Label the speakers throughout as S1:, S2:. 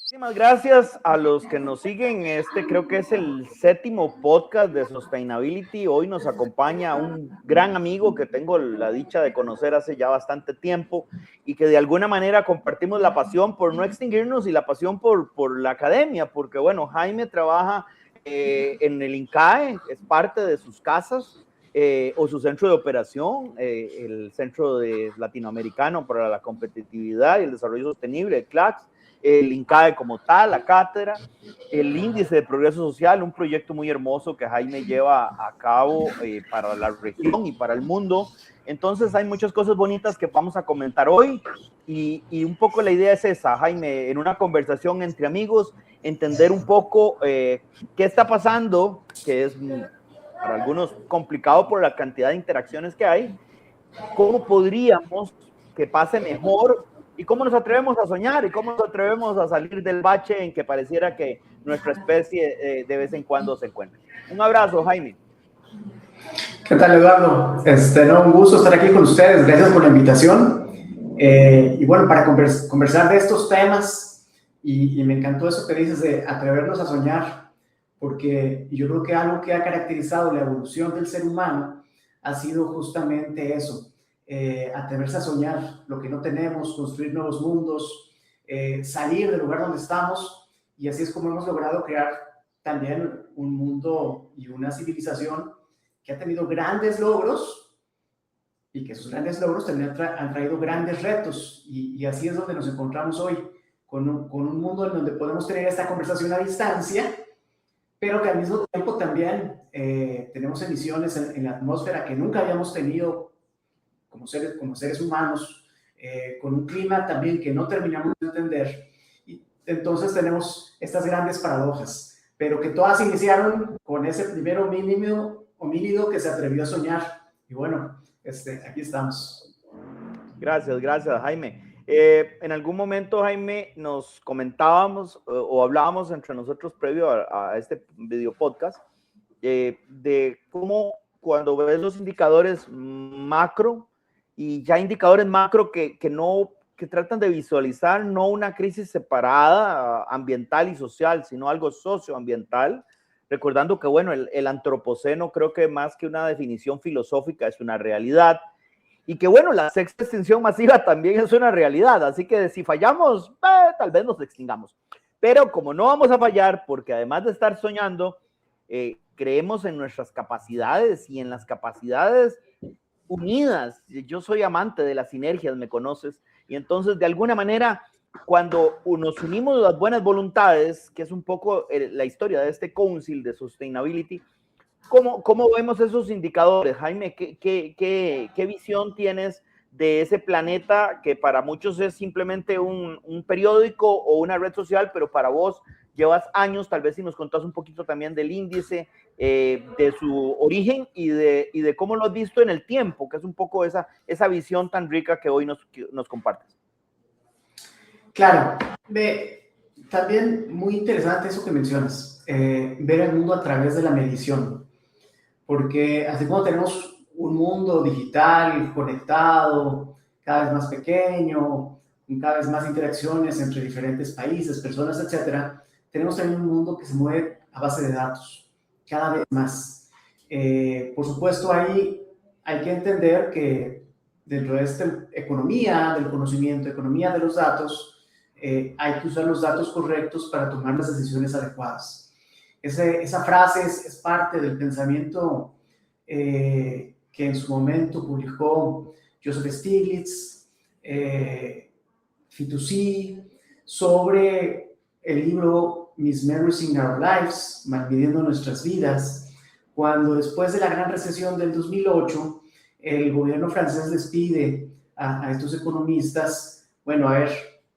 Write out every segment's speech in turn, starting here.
S1: Muchísimas gracias a los que nos siguen. Creo que es el séptimo podcast de Sustainability. Hoy nos acompaña un gran amigo que tengo la dicha de conocer hace ya bastante tiempo y que de alguna manera compartimos la pasión por no extinguirnos y la pasión por la academia, porque bueno, Jaime trabaja en el INCAE, es parte de sus casas o su centro de operación, el Centro Latinoamericano para la Competitividad y el Desarrollo Sostenible, el CLACS, el INCAE como tal, la cátedra, el Índice de Progreso Social, un proyecto muy hermoso que Jaime lleva a cabo para la región y para el mundo. Entonces hay muchas cosas bonitas que vamos a comentar hoy y un poco la idea es esa, Jaime, en una conversación entre amigos, entender un poco qué está pasando, que es para algunos complicado por la cantidad de interacciones que hay, cómo podríamos que pase mejor y cómo nos atrevemos a soñar y cómo nos atrevemos a salir del bache en que pareciera que nuestra especie de vez en cuando se encuentra. Un abrazo, Jaime.
S2: ¿Qué tal, Eduardo? No, un gusto estar aquí con ustedes. Gracias por la invitación. Y bueno, para conversar de estos temas, y me encantó eso que dices de atrevernos a soñar, porque yo creo que algo que ha caracterizado la evolución del ser humano ha sido justamente eso, atreverse a soñar lo que no tenemos, construir nuevos mundos, salir del lugar donde estamos, y así es como hemos logrado crear también un mundo y una civilización que ha tenido grandes logros y que esos grandes logros también han traído grandes retos, y así es donde nos encontramos hoy, con un mundo en donde podemos tener esta conversación a distancia, pero que al mismo tiempo también tenemos emisiones en la atmósfera que nunca habíamos tenido como seres humanos, con un clima también que no terminamos de entender, y entonces tenemos estas grandes paradojas, pero que todas iniciaron con ese primer homínido que se atrevió a soñar, y bueno, aquí estamos.
S1: Gracias, gracias, Jaime. En algún momento, Jaime, nos comentábamos o hablábamos entre nosotros previo a este video podcast de cómo cuando ves los indicadores macro y ya indicadores macro que tratan de visualizar no una crisis separada ambiental y social, sino algo socioambiental, recordando que, bueno, el antropoceno creo que más que una definición filosófica es una realidad, y que, bueno, la sexta extinción masiva también es una realidad, así que si fallamos, tal vez nos extingamos. Pero como no vamos a fallar, porque además de estar soñando, creemos en nuestras capacidades y en las capacidades unidas. Yo soy amante de las sinergias, me conoces, y entonces de alguna manera cuando nos unimos las buenas voluntades, que es un poco la historia de este Council de Sustainability, ¿cómo vemos esos indicadores, Jaime? ¿Qué visión tienes de ese planeta que para muchos es simplemente un periódico o una red social, pero para vos llevas años? Tal vez si nos contás un poquito también del índice, de su origen y de cómo lo has visto en el tiempo, que es un poco esa visión tan rica que hoy nos compartes.
S2: Claro, también muy interesante eso que mencionas, ver el mundo a través de la medición, porque así como tenemos un mundo digital, conectado, cada vez más pequeño, con cada vez más interacciones entre diferentes países, personas, etcétera, tenemos también un mundo que se mueve a base de datos, cada vez más. Por supuesto, ahí hay que entender que dentro de esta economía del conocimiento, economía de los datos, hay que usar los datos correctos para tomar las decisiones adecuadas. Esa frase es parte del pensamiento que en su momento publicó Joseph Stiglitz, Fitoussi, sobre el libro Mismerizing Our Lives, Malmidiendo Nuestras Vidas, cuando después de la gran recesión del 2008, el gobierno francés les pide a estos economistas, bueno, a ver,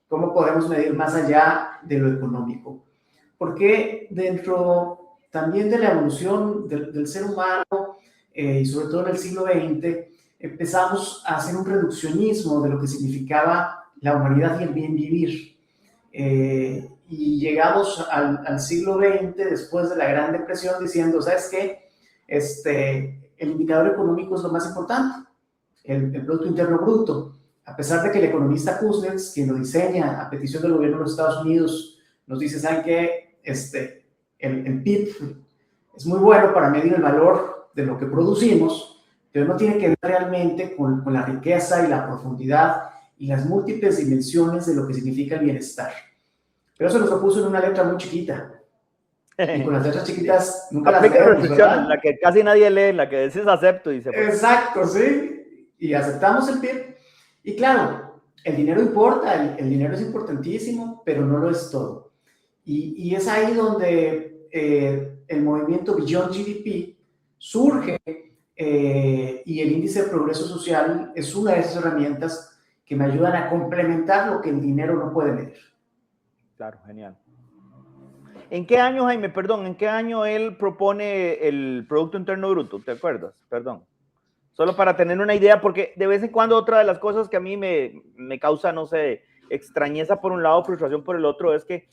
S2: ¿cómo podemos medir más allá de lo económico? Porque dentro también de la evolución del ser humano, y sobre todo en el siglo XX, empezamos a hacer un reduccionismo de lo que significaba la humanidad y el bien vivir. Y llegamos al siglo XX, después de la Gran Depresión, diciendo, ¿sabes qué? El indicador económico es lo más importante, el Producto Interno Bruto. A pesar de que el economista Kuznets, quien lo diseña a petición del gobierno de los Estados Unidos, nos dice, ¿saben qué? El PIB es muy bueno para medir el valor de lo que producimos, pero no tiene que ver realmente con la riqueza y la profundidad y las múltiples dimensiones de lo que significa el bienestar. Pero eso nos lo puso en una letra muy chiquita. Y con las letras chiquitas nunca las
S1: aplica
S2: leemos,
S1: restricciones,
S2: ¿verdad?
S1: la que casi nadie lee, la que decís acepto y se fue.
S2: Exacto, sí. Y aceptamos el PIB. Y claro, el dinero importa, el dinero es importantísimo, pero no lo es todo. Y es ahí donde el movimiento Beyond GDP surge y el índice de progreso social es una de esas herramientas que me ayudan a complementar lo que el dinero no puede medir.
S1: Claro, genial. ¿En qué año, Jaime, perdón, en qué año él propone el Producto Interno Bruto? ¿Te acuerdas? Perdón. Solo para tener una idea, porque de vez en cuando otra de las cosas que a mí me causa, no sé, extrañeza por un lado, frustración por el otro, es que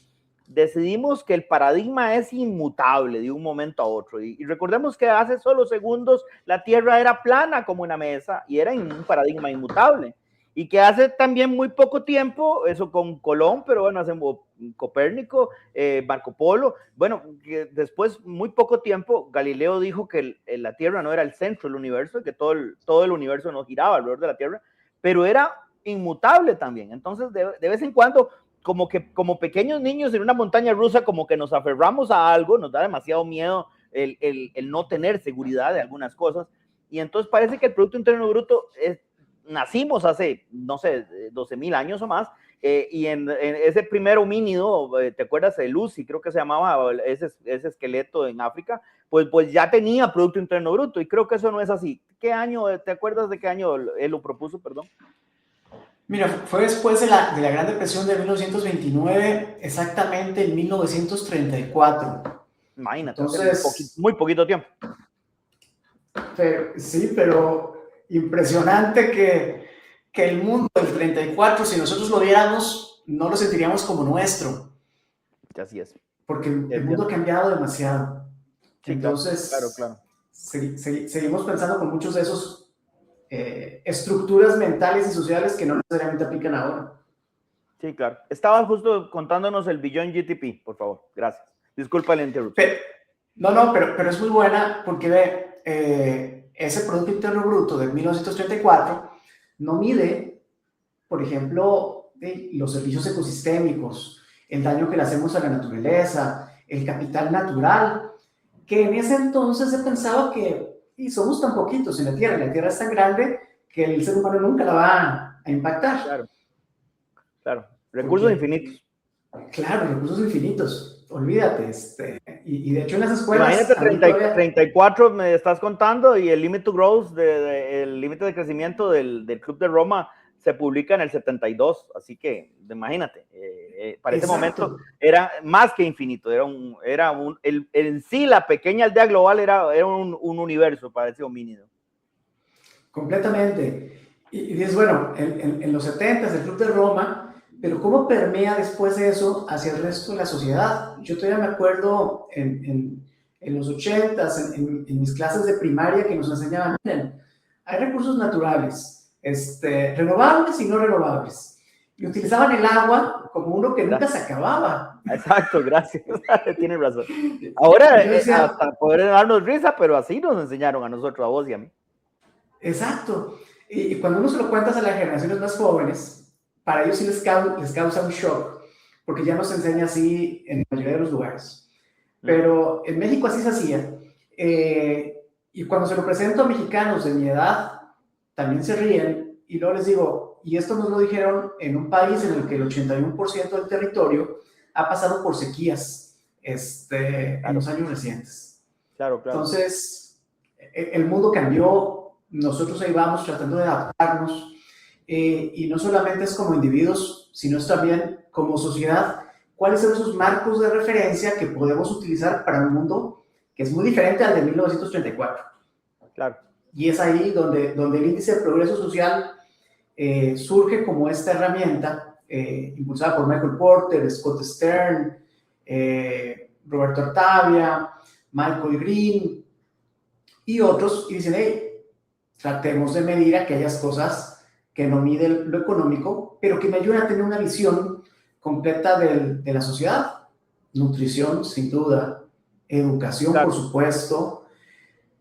S1: decidimos que el paradigma es inmutable de un momento a otro. Y recordemos que hace solo segundos la Tierra era plana como una mesa y era un paradigma inmutable. Y que hace también muy poco tiempo, eso con Colón, pero bueno, hace Copérnico, Marco Polo, bueno, que después, muy poco tiempo, Galileo dijo que la Tierra no era el centro del universo, que todo el universo no giraba alrededor de la Tierra, pero era inmutable también. Entonces, de vez en cuando, como que como pequeños niños en una montaña rusa, como que nos aferramos a algo, nos da demasiado miedo el no tener seguridad de algunas cosas, y entonces parece que el Producto Interno Bruto nacimos hace, no sé, 12,000 años o más, y en ese primer homínido, ¿te acuerdas de Lucy? Creo que se llamaba ese esqueleto en África, pues ya tenía Producto Interno Bruto, y creo que eso no es así. ¿Qué año, te acuerdas de qué año él lo propuso, perdón?
S2: Mira, fue después de la Gran Depresión de 1929, exactamente en 1934.
S1: Imagínate,
S2: Entonces,
S1: muy poquito tiempo.
S2: sí, pero impresionante que el mundo del 34, si nosotros lo viéramos, no lo sentiríamos como nuestro.
S1: Así es.
S2: Porque el mundo ha cambiado demasiado.
S1: Sí,
S2: entonces,
S1: claro.
S2: Seguimos pensando con muchos de esos estructuras mentales y sociales que no necesariamente aplican ahora.
S1: Sí, claro. Estaba justo contándonos el Beyond GDP, por favor. Gracias. Disculpa la interrupción.
S2: Pero es muy buena porque ve, ese Producto Interno Bruto de 1934 no mide, por ejemplo, los servicios ecosistémicos, el daño que le hacemos a la naturaleza, el capital natural, que en ese entonces se pensaba que somos tan poquitos en la Tierra es tan grande que el ser humano nunca la va a impactar.
S1: Claro. Recursos infinitos.
S2: Claro, recursos infinitos. Olvídate. Y de hecho en las escuelas...
S1: Imagínate, 34 me estás contando y el Limit to Growth, el límite de crecimiento del Club de Roma se publica en el 72, así que imagínate, para ese momento era más que infinito, en sí la pequeña aldea global era un universo para ese homínido.
S2: Completamente. Y dices, bueno, en los 70 el Club de Roma, pero ¿cómo permea después de eso hacia el resto de la sociedad? Yo todavía me acuerdo en los 80, en mis clases de primaria que nos enseñaban, miren, hay recursos naturales, renovables y no renovables. Y utilizaban el agua como uno que nunca se acababa.
S1: Exacto, gracias. Tienes razón. Ahora, hasta poder darnos risa, pero así nos enseñaron a nosotros, a vos y a mí.
S2: Exacto. Y cuando uno se lo cuentas a las generaciones más jóvenes, para ellos sí les causa un shock, porque ya no se enseña así en la mayoría de los lugares. Pero en México así se hacía. Y cuando se lo presento a mexicanos de mi edad, también se ríen. Y luego les digo, y esto nos lo dijeron en un país en el que el 81% del territorio ha pasado por sequías en los años recientes.
S1: Claro.
S2: Entonces, el mundo cambió, nosotros ahí vamos tratando de adaptarnos, y no solamente es como individuos, sino es también como sociedad, cuáles son esos marcos de referencia que podemos utilizar para un mundo que es muy diferente al de 1934.
S1: Claro.
S2: Y es ahí donde el índice de progreso social surge como esta herramienta impulsada por Michael Porter, Scott Stern, Roberto Artavia, Michael Green y otros, y dicen, hey, tratemos de medir aquellas cosas que no miden lo económico, pero que me ayudan a tener una visión completa de la sociedad. nutrición, sin duda, educación,
S1: Claro.
S2: por supuesto,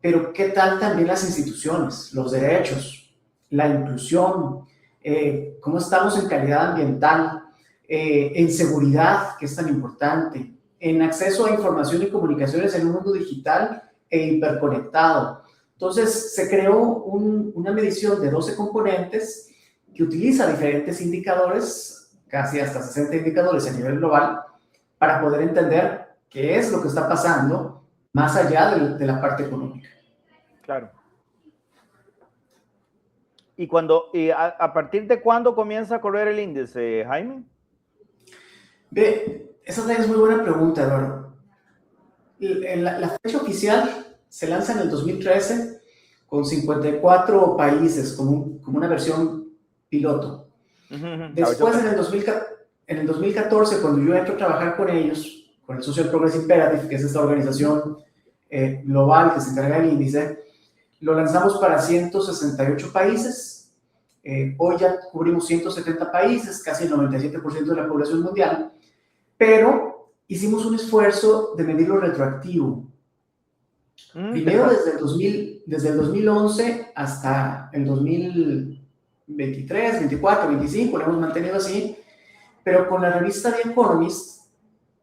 S2: pero ¿qué tal también las instituciones, los derechos, la inclusión, cómo estamos en calidad ambiental, en seguridad, que es tan importante, en acceso a información y comunicaciones en un mundo digital e hiperconectado? Entonces, se creó una medición de 12 componentes que utiliza diferentes indicadores, casi hasta 60 indicadores a nivel global, para poder entender qué es lo que está pasando más allá de la parte económica.
S1: Claro. ¿A partir de cuándo comienza a correr el índice, Jaime?
S2: Esa es muy buena pregunta, Eduardo. La fecha oficial se lanza en el 2013 con 54 países como una versión piloto. Después, en el 2014, cuando yo entro a trabajar con ellos, con el Social Progress Imperative, que es esta organización global que se encarga del índice, lo lanzamos para 168 países. Hoy ya cubrimos 170 países, casi el 97% de la población mundial, pero hicimos un esfuerzo de medirlo retroactivo. Primero desde el 2011 hasta el 2023, 24, 25, lo hemos mantenido así, pero con la revista The Economist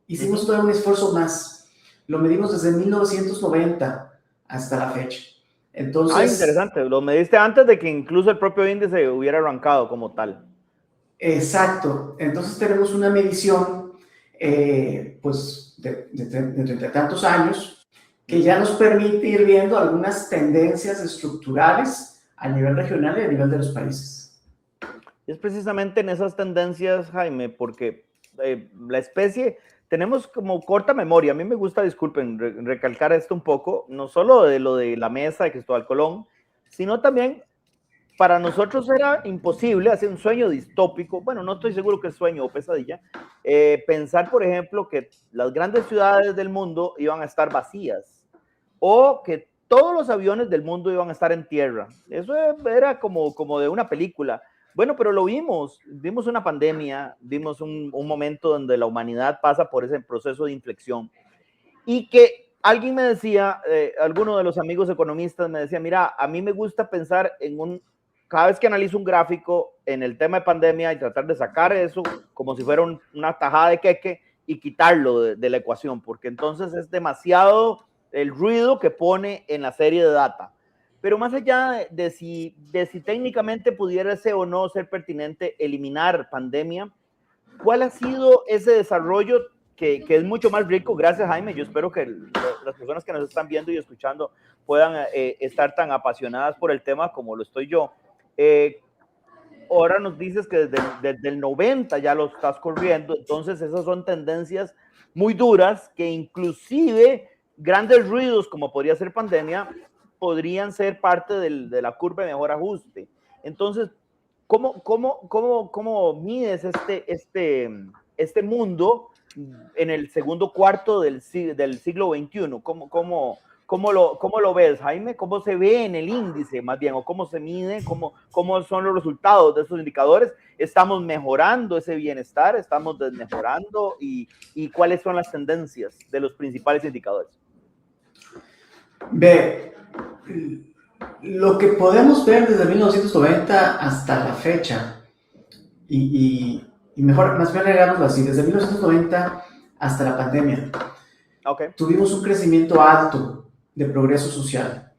S2: hicimos todo un esfuerzo más. Lo medimos desde 1990 hasta la fecha. Entonces,
S1: interesante, lo mediste antes de que incluso el propio índice hubiera arrancado como tal.
S2: Exacto, entonces tenemos una medición pues de 30 y tantos años que ya nos permite ir viendo algunas tendencias estructurales a nivel regional y a nivel de los países.
S1: Es precisamente en esas tendencias, Jaime, porque la especie, tenemos como corta memoria. A mí me gusta, disculpen, recalcar esto un poco, no solo de lo de la mesa de Cristóbal Colón, sino también para nosotros era imposible hacer un sueño distópico. Bueno, no estoy seguro que es sueño o pesadilla. Pensar, por ejemplo, que las grandes ciudades del mundo iban a estar vacías o que todos los aviones del mundo iban a estar en tierra. Eso era como de una película. Bueno, pero lo vimos una pandemia, vimos un momento donde la humanidad pasa por ese proceso de inflexión y que alguien me decía, alguno de los amigos economistas me decía, mira, a mí me gusta pensar cada vez que analizo un gráfico en el tema de pandemia y tratar de sacar eso como si fuera una tajada de queque y quitarlo de la ecuación, porque entonces es demasiado el ruido que pone en la serie de data. Pero más allá de si técnicamente pudiera ser o no ser pertinente eliminar pandemia, ¿cuál ha sido ese desarrollo que es mucho más rico? Gracias, Jaime. Yo espero que las personas que nos están viendo y escuchando puedan estar tan apasionadas por el tema como lo estoy yo. Ahora nos dices que desde el 90 ya lo estás corriendo, entonces esas son tendencias muy duras que inclusive grandes ruidos como podría ser pandemia podrían ser parte de la curva de mejor ajuste. Entonces, ¿cómo mides este mundo en el segundo cuarto del siglo XXI? ¿Cómo lo ves, Jaime? ¿Cómo se ve en el índice, más bien? ¿O cómo se mide? ¿Cómo son los resultados de esos indicadores? ¿Estamos mejorando ese bienestar? ¿Estamos desmejorando? ¿Y cuáles son las tendencias de los principales indicadores?
S2: Lo que podemos ver desde 1990 hasta la fecha, y mejor, más bien hagámoslo así, desde 1990 hasta la pandemia, tuvimos un crecimiento alto de progreso social,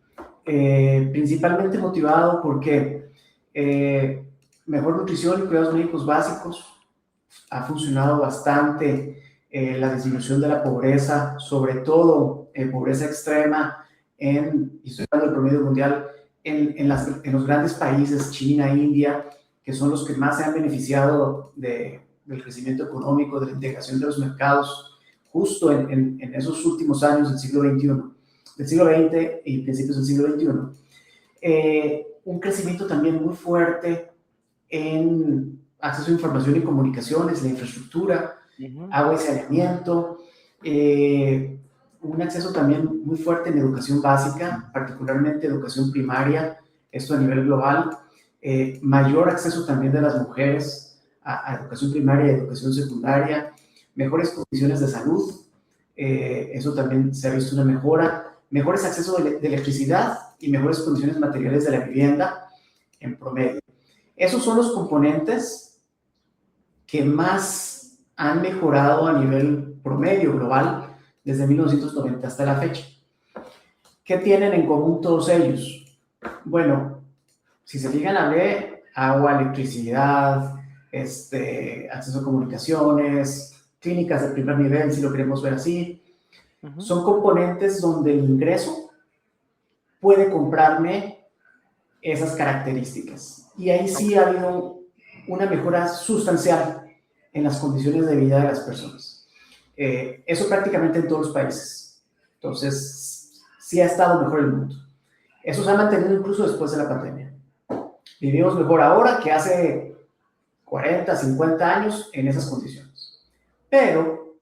S2: principalmente motivado porque mejor nutrición y cuidados médicos básicos ha funcionado bastante, la disminución de la pobreza, sobre todo pobreza extrema, y estoy hablando del promedio mundial, en los grandes países, China, India, que son los que más se han beneficiado del crecimiento económico, de la integración de los mercados, justo en esos últimos años del siglo XX y principios del siglo XXI. Un crecimiento también muy fuerte en acceso a información y comunicaciones, la infraestructura, agua y saneamiento, un acceso también muy fuerte en educación básica, particularmente educación primaria, esto a nivel global, mayor acceso también de las mujeres a educación primaria y educación secundaria, mejores condiciones de salud, Eso también se ha visto una mejora, mejores accesos de electricidad y mejores condiciones materiales de la vivienda en promedio. Esos son los componentes que más han mejorado a nivel promedio global desde 1990 hasta la fecha. ¿Qué tienen en común todos ellos? Bueno, si se fijan, hablé agua, electricidad, acceso a comunicaciones, clínicas de primer nivel, si lo queremos ver así. Son componentes donde el ingreso puede comprarme esas características. Y ahí sí ha habido una mejora sustancial en las condiciones de vida de las personas. Eso prácticamente en todos los países. Entonces, sí ha estado mejor el mundo. Eso se ha mantenido incluso después de la pandemia. Vivimos mejor ahora que hace 40, 50 años en esas condiciones. Pero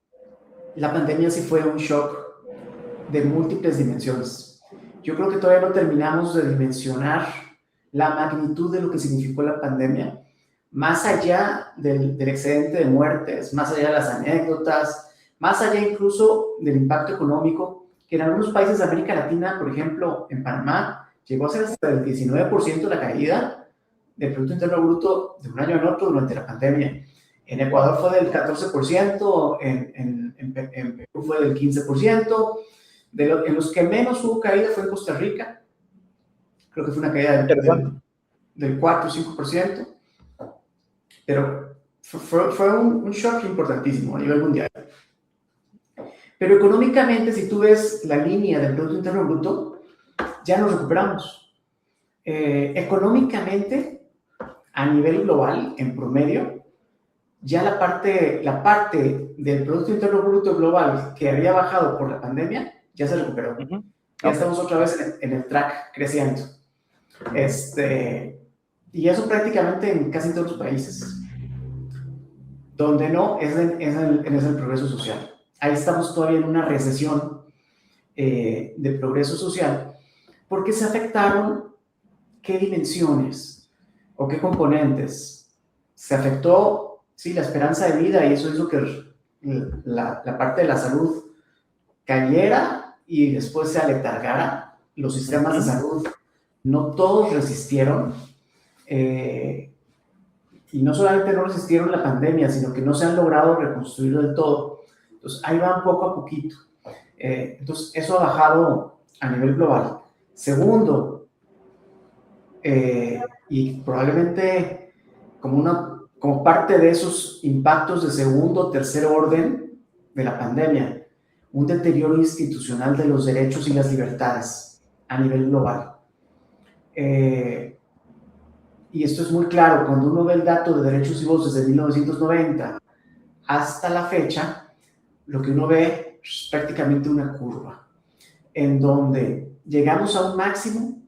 S2: la pandemia sí fue un shock de múltiples dimensiones. Yo creo que todavía no terminamos de dimensionar la magnitud de lo que significó la pandemia, más allá del excedente de muertes, más allá de las anécdotas, más allá incluso del impacto económico, que en algunos países de América Latina, por ejemplo, en Panamá, llegó a ser hasta el 19% la caída del Producto Interno Bruto de un año en otro durante la pandemia. En Ecuador fue del 14%, en Perú fue del 15%, en los que menos hubo caída fue en Costa Rica, creo que fue una caída del 4 o 5%, pero fue un shock importantísimo a nivel mundial. Pero económicamente, si tú ves la línea del Producto Interno Bruto, ya nos recuperamos. Económicamente, a nivel global, en promedio, ya la parte del Producto Interno Bruto global que había bajado por la pandemia, ya se recuperó. Ya estamos otra vez en el track creciendo. Y eso prácticamente en casi todos los países. Donde no, es en el progreso social. Ahí estamos todavía en una recesión de progreso social, porque se afectaron qué dimensiones o qué componentes. Se afectó, sí, la esperanza de vida, y eso hizo que la parte de la salud cayera y después se aletargara. Los sistemas de salud, no todos resistieron, y no solamente no resistieron la pandemia, sino que no se han logrado reconstruir del todo. Entonces, ahí van poco a poquito. Entonces, eso ha bajado a nivel global. Segundo, y probablemente como parte de esos impactos de segundo o tercer orden de la pandemia, un deterioro institucional de los derechos y las libertades a nivel global. Y esto es muy claro, cuando uno ve el dato de derechos y voces desde 1990 hasta la fecha, lo que uno ve es prácticamente una curva, en donde llegamos a un máximo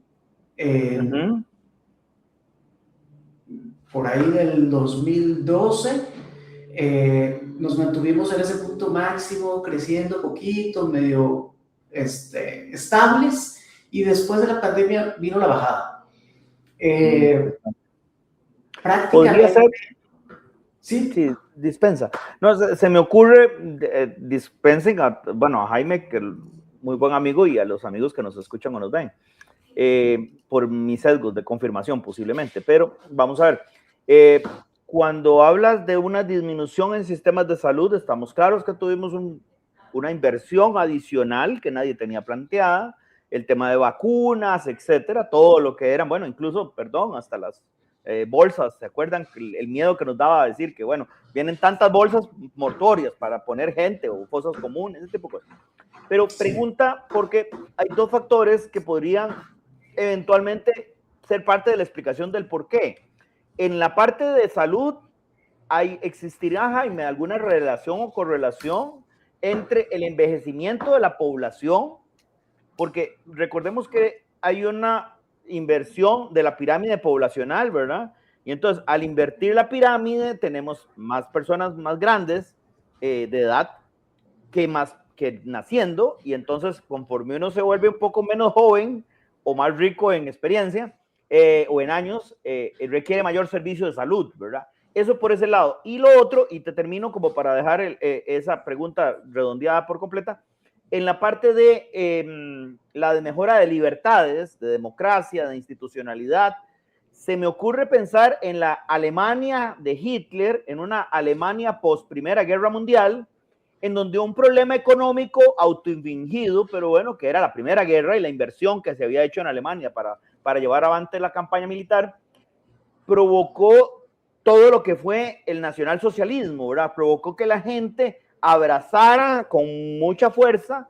S2: por ahí del 2012, nos mantuvimos en ese punto máximo, creciendo poquito, medio estables, y después de la pandemia vino la bajada.
S1: Podría ser,
S2: sí,
S1: dispensa. No, se me ocurre, dispensen a Jaime, que es muy buen amigo, y a los amigos que nos escuchan o nos ven, por mis sesgos de confirmación posiblemente, pero vamos a ver, cuando hablas de una disminución en sistemas de salud, estamos claros que tuvimos una inversión adicional que nadie tenía planteada, el tema de vacunas, etcétera, todo lo que eran, bueno, incluso, hasta las bolsas, ¿se acuerdan? El miedo que nos daba a decir que, bueno, vienen tantas bolsas mortuorias para poner gente o fosas comunes, ese tipo de cosas. Pero pregunta, porque hay dos factores que podrían eventualmente ser parte de la explicación del por qué. En la parte de salud, ¿existirá, Jaime, alguna relación o correlación entre el envejecimiento de la población? Porque recordemos que hay una inversión de la pirámide poblacional, ¿verdad? Y entonces, al invertir la pirámide, tenemos más personas más grandes de edad que naciendo, y entonces, conforme uno se vuelve un poco menos joven o más rico en experiencia o en años, requiere mayor servicio de salud, ¿verdad? eso por ese lado. Y lo otro, y te termino como para dejar esa pregunta redondeada por completa, en la parte de la de mejora de libertades, de democracia, de institucionalidad, se me ocurre pensar en la Alemania de Hitler, en una Alemania post Primera Guerra Mundial, en donde un problema económico autoinfligido, pero bueno, que era la Primera Guerra y la inversión que se había hecho en Alemania para llevar adelante la campaña militar, provocó todo lo que fue el nacionalsocialismo, ¿verdad? Provocó que la gente abrazara con mucha fuerza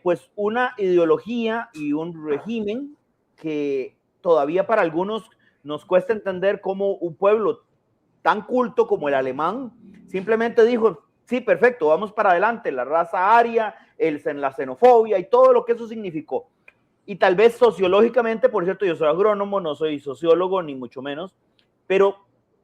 S1: pues una ideología y un régimen que todavía para algunos nos cuesta entender cómo un pueblo tan culto como el alemán simplemente dijo, sí, perfecto, vamos para adelante, la raza aria, la xenofobia y todo lo que eso significó. Y tal vez sociológicamente, por cierto, yo soy agrónomo, no soy sociólogo, ni mucho menos, pero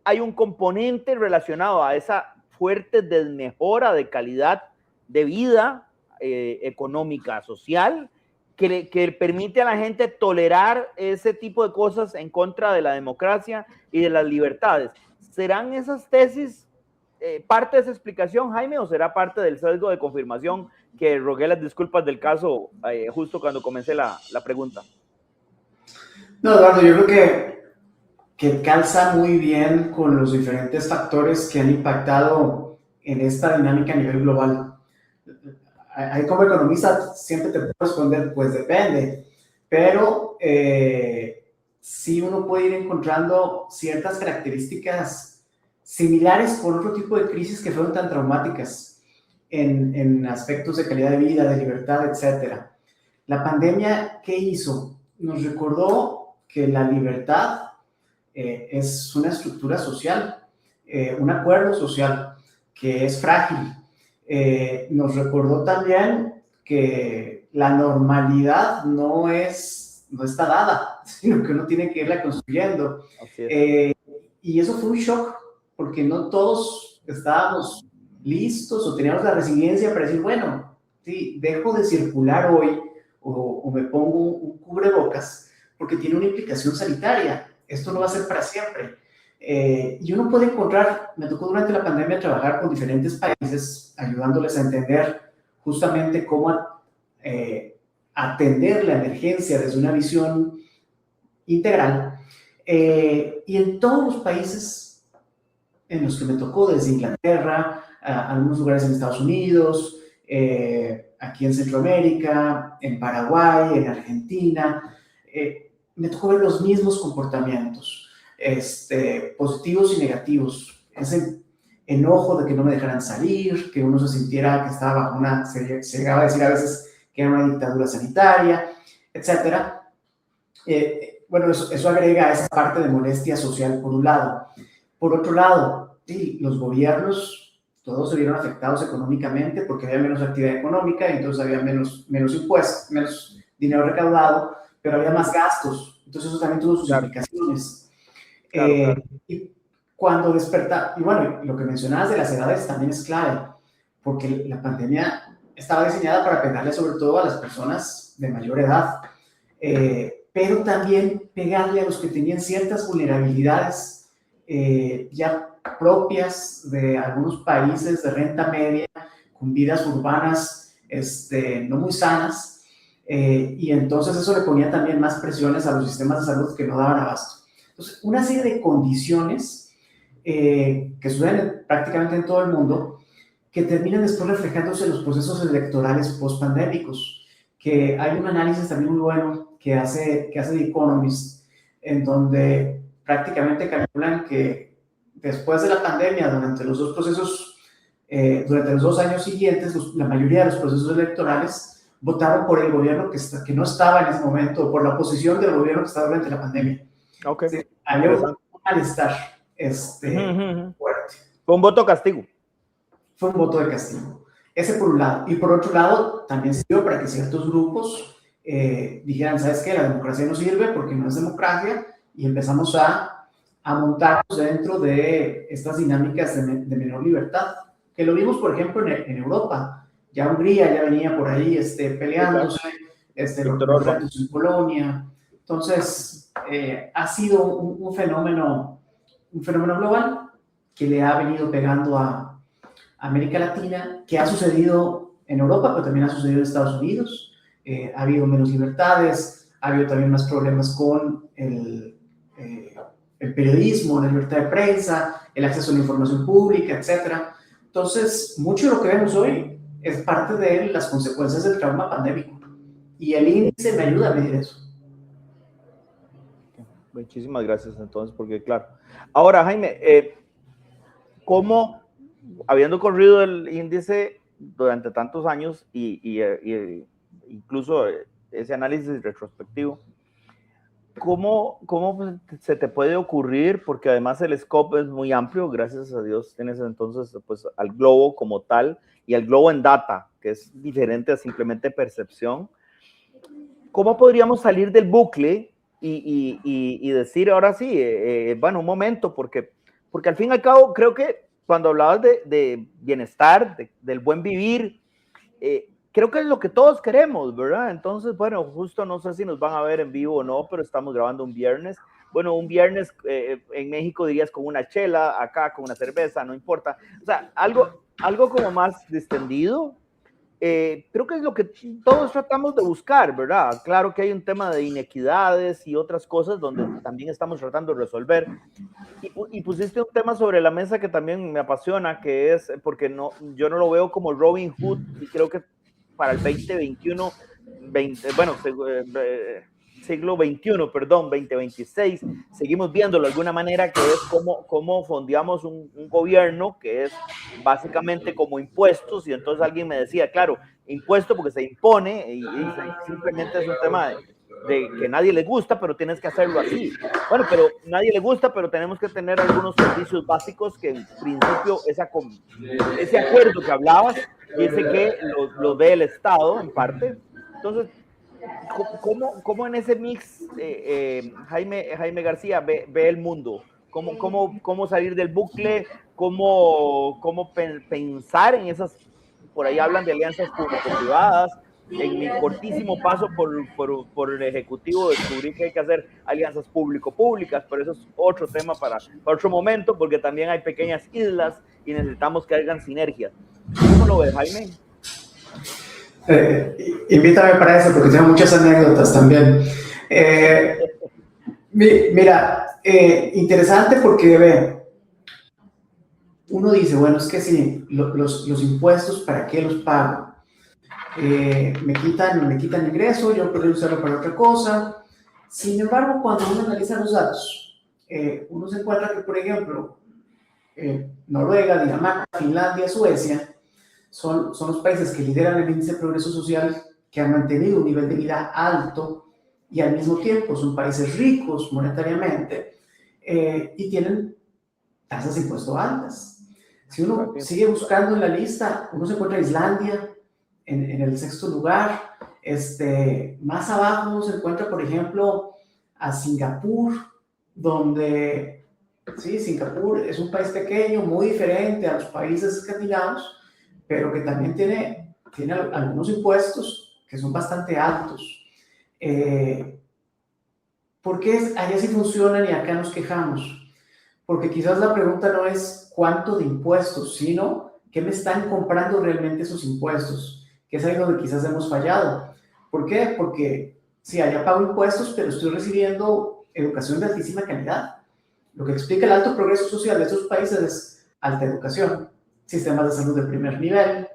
S1: hay un componente relacionado a esa fuerte desmejora de calidad de vida económica, social, que permite a la gente tolerar ese tipo de cosas en contra de la democracia y de las libertades. ¿Serán esas tesis parte de esa explicación, Jaime, o será parte del sesgo de confirmación que rogué las disculpas del caso justo cuando comencé la pregunta?
S2: No, Eduardo, yo creo que calza muy bien con los diferentes factores que han impactado en esta dinámica a nivel global. Ahí como economista siempre te puedo responder, pues depende, pero sí uno puede ir encontrando ciertas características similares con otro tipo de crisis que fueron tan traumáticas en aspectos de calidad de vida, de libertad, etc. La pandemia, ¿qué hizo? Nos recordó que la libertad es una estructura social, un acuerdo social que es frágil. Nos recordó también que la normalidad no está dada, sino que uno tiene que irla construyendo. Y eso fue un shock, porque no todos estábamos listos o teníamos la resiliencia para decir, bueno, sí, dejo de circular hoy o me pongo un cubrebocas porque tiene una implicación sanitaria. Esto no va a ser para siempre. Y uno puede encontrar, me tocó durante la pandemia trabajar con diferentes países, ayudándoles a entender justamente cómo atender la emergencia desde una visión integral. Y en todos los países en los que me tocó, desde Inglaterra, a algunos lugares en Estados Unidos, aquí en Centroamérica, en Paraguay, en Argentina, me tocó ver los mismos comportamientos, positivos y negativos. Ese enojo de que no me dejaran salir, que uno se sintiera que estaba bajo se llegaba a decir a veces que era una dictadura sanitaria, etc. Bueno, eso agrega a esa parte de molestia social por un lado. Por otro lado, sí, los gobiernos, todos se vieron afectados económicamente porque había menos actividad económica y entonces había menos impuestos, menos dinero recaudado, pero había más gastos. Entonces eso también tuvo sus implicaciones. Claro. Y cuando desperta, y bueno, lo que mencionabas de las edades también es clave, porque la pandemia estaba diseñada para pegarle sobre todo a las personas de mayor edad, pero también pegarle a los que tenían ciertas vulnerabilidades ya propias de algunos países de renta media, con vidas urbanas no muy sanas, y entonces eso le ponía también más presiones a los sistemas de salud que no daban abasto. Entonces, una serie de condiciones que suceden prácticamente en todo el mundo, que terminan después reflejándose en los procesos electorales post-pandémicos, que hay un análisis también muy bueno que hace The Economist, en donde prácticamente calculan que después de la pandemia, durante los dos procesos, durante los 2 años siguientes, la mayoría de los procesos electorales votaron por el gobierno que no estaba en ese momento, o por la oposición del gobierno que estaba durante la pandemia.
S1: Okay.
S2: Sí, había un malestar fuerte.
S1: Fue un voto castigo.
S2: Fue un voto de castigo. Ese por un lado. Y por otro lado, también sirvió para que ciertos grupos dijeran, ¿sabes qué? La democracia no sirve porque no es democracia, y empezamos a montarnos dentro de estas dinámicas de menor libertad, que lo vimos, por ejemplo, en Europa. Ya Hungría ya venía por ahí peleándose, los retos en Polonia. Entonces, ha sido un fenómeno global que le ha venido pegando a América Latina, que ha sucedido en Europa, pero también ha sucedido en Estados Unidos. Ha habido menos libertades, ha habido también más problemas con el periodismo, la libertad de prensa, el acceso a la información pública, etc. Entonces, mucho de lo que vemos hoy es parte de las consecuencias del trauma pandémico. Y el índice me ayuda a medir eso.
S1: Muchísimas gracias, entonces, porque claro. Ahora, Jaime, ¿cómo, habiendo corrido el índice durante tantos años y incluso ese análisis retrospectivo, ¿cómo se te puede ocurrir? Porque además el scope es muy amplio, gracias a Dios tienes entonces pues al globo como tal y al globo en data, que es diferente a simplemente percepción. ¿Cómo podríamos salir del bucle y decir ahora sí, bueno, un momento, porque al fin y al cabo creo que cuando hablabas de bienestar, del buen vivir, creo que es lo que todos queremos, ¿verdad? Entonces, bueno, justo no sé si nos van a ver en vivo o no, pero estamos grabando un viernes. Bueno, un viernes en México dirías con una chela, acá con una cerveza, no importa. O sea, algo como más distendido. Creo que es lo que todos tratamos de buscar, ¿verdad? Claro que hay un tema de inequidades y otras cosas donde también estamos tratando de resolver. Y pusiste un tema sobre la mesa que también me apasiona, que es, porque no, yo no lo veo como Robin Hood, y creo que para el 2021, siglo XXI, perdón, 2026, seguimos viéndolo de alguna manera, que es cómo fondeamos un gobierno que es básicamente como impuestos, y entonces alguien me decía, claro, impuesto porque se impone, y simplemente es un tema de que nadie le gusta, pero tienes que hacerlo así. Bueno, pero nadie le gusta, pero tenemos que tener algunos servicios básicos que en principio ese acuerdo que hablabas dice que lo ve el Estado en parte. Entonces, ¿cómo en ese mix Jaime García ve el mundo? ¿Cómo salir del bucle? ¿Cómo pensar en esas, por ahí hablan de alianzas público-privadas? En mi cortísimo paso por el Ejecutivo descubrí que hay que hacer alianzas público-públicas, pero eso es otro tema para otro momento, porque también hay pequeñas islas y necesitamos que hagan sinergias. ¿Cómo lo ves, Jaime?
S2: Invítame para eso, porque tengo muchas anécdotas también. Mira, interesante porque uno dice, bueno, es que sí, los impuestos, ¿para qué los pago? Me quitan ingreso, yo puedo usarlo para otra cosa. Sin embargo, cuando uno analiza los datos, uno se encuentra que, por ejemplo, Noruega, Dinamarca, Finlandia, Suecia, son los países que lideran el índice de progreso social, que han mantenido un nivel de vida alto y al mismo tiempo son países ricos monetariamente y tienen tasas de impuesto altas. Si uno sigue buscando en la lista, uno se encuentra a Islandia en el sexto lugar. Más abajo uno se encuentra, por ejemplo, a Singapur, donde, sí, Singapur es un país pequeño, muy diferente a los países escandinavos, pero que también tiene algunos impuestos que son bastante altos. ¿Por qué allá sí funcionan y acá nos quejamos? Porque quizás la pregunta no es cuánto de impuestos, sino qué me están comprando realmente esos impuestos, que es ahí donde quizás hemos fallado. ¿Por qué? Porque sí, allá pago impuestos, pero estoy recibiendo educación de altísima calidad. Lo que explica el alto progreso social de estos países es alta educación, sistemas de salud de primer nivel,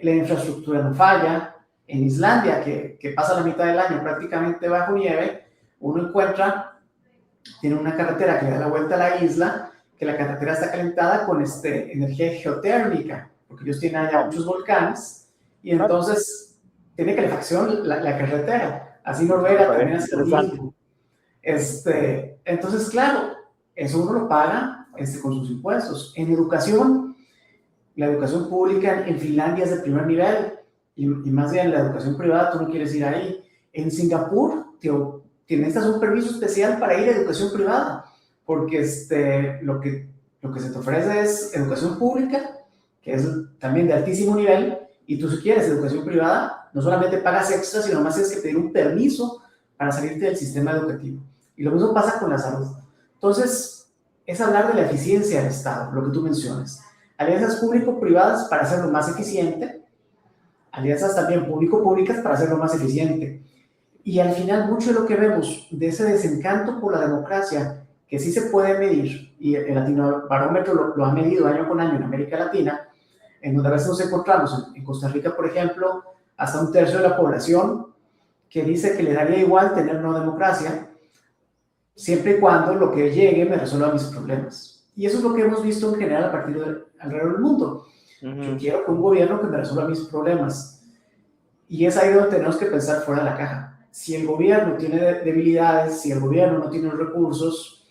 S2: la infraestructura no falla. En Islandia, que pasa la mitad del año prácticamente bajo nieve, uno encuentra, tiene una carretera que le da la vuelta a la isla, que la carretera está calentada con energía geotérmica, porque ellos tienen allá muchos volcanes, y entonces tiene calefacción la carretera. Así Noruega también hace lo mismo. Entonces, claro, eso uno lo paga con sus impuestos. En educación, la educación pública en Finlandia es de primer nivel, y más bien la educación privada tú no quieres ir ahí. En Singapur, necesitas un permiso especial para ir a educación privada, porque lo que se te ofrece es educación pública, que es también de altísimo nivel, y tú, si quieres educación privada, no solamente pagas extra, sino más tienes que pedir un permiso para salirte del sistema educativo. Y lo mismo pasa con la salud. Entonces, es hablar de la eficiencia del Estado, lo que tú mencionas. Alianzas público-privadas para hacerlo más eficiente, alianzas también público-públicas para hacerlo más eficiente. Y al final, mucho de lo que vemos de ese desencanto por la democracia, que sí se puede medir, y el Latinobarómetro lo ha medido año con año en América Latina, en donde a veces nos encontramos, en Costa Rica, por ejemplo, hasta un tercio de la población que dice que le daría igual tener una democracia, siempre y cuando lo que llegue me resuelva mis problemas. Y eso es lo que hemos visto en general a partir de alrededor del mundo. Yo quiero que un gobierno que me resuelva mis problemas. Y es ahí donde tenemos que pensar fuera de la caja. Si el gobierno tiene debilidades, si el gobierno no tiene los recursos,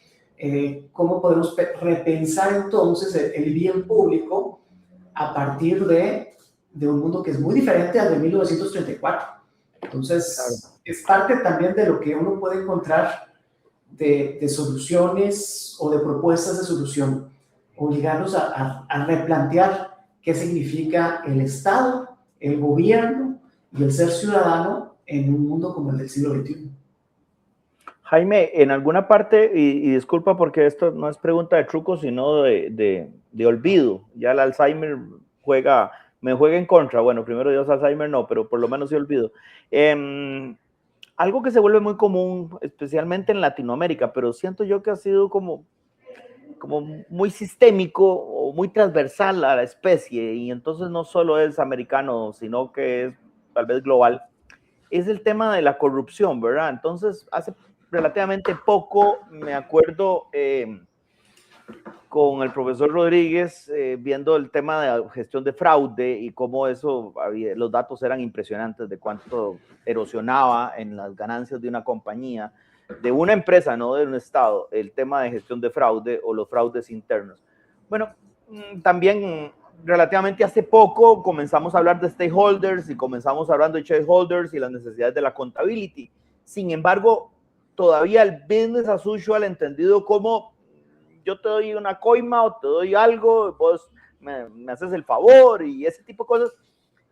S2: ¿cómo podemos repensar entonces el bien público a partir de un mundo que es muy diferente al de 1934? Entonces, claro, es parte también de lo que uno puede encontrar de soluciones o de propuestas de solución, obligarnos a replantear qué significa el Estado, el gobierno y el ser ciudadano en un mundo como el del siglo XXI.
S1: Jaime, en alguna parte, y disculpa porque esto no es pregunta de truco, sino de olvido, ya el Alzheimer me juega en contra, bueno, primero Dios, Alzheimer no, pero por lo menos sí olvido. Algo que se vuelve muy común, especialmente en Latinoamérica, pero siento yo que ha sido como muy sistémico o muy transversal a la especie, y entonces no solo es americano, sino que es tal vez global, es el tema de la corrupción, ¿verdad? Entonces, hace relativamente poco me acuerdo con el profesor Rodríguez viendo el tema de gestión de fraude y cómo los datos eran impresionantes de cuánto erosionaba en las ganancias de una compañía, de una empresa, no de un estado, el tema de gestión de fraude o los fraudes internos. Bueno, también relativamente hace poco comenzamos a hablar de stakeholders y comenzamos hablando de shareholders y las necesidades de la accountability. Sin embargo, todavía el business as usual, entendido como yo te doy una coima o te doy algo, vos me haces el favor y ese tipo de cosas,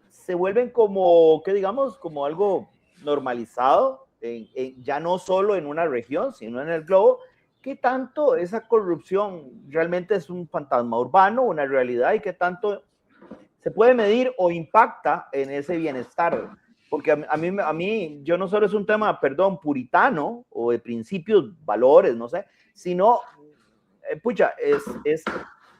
S1: se vuelven como, que digamos, como algo normalizado, ya no solo en una región, sino en el globo. ¿Qué tanto esa corrupción realmente es un fantasma urbano, una realidad, y qué tanto se puede medir o impacta en ese bienestar? Porque a mí, yo no solo es un tema, perdón, puritano o de principios, valores, no sé, sino, pucha,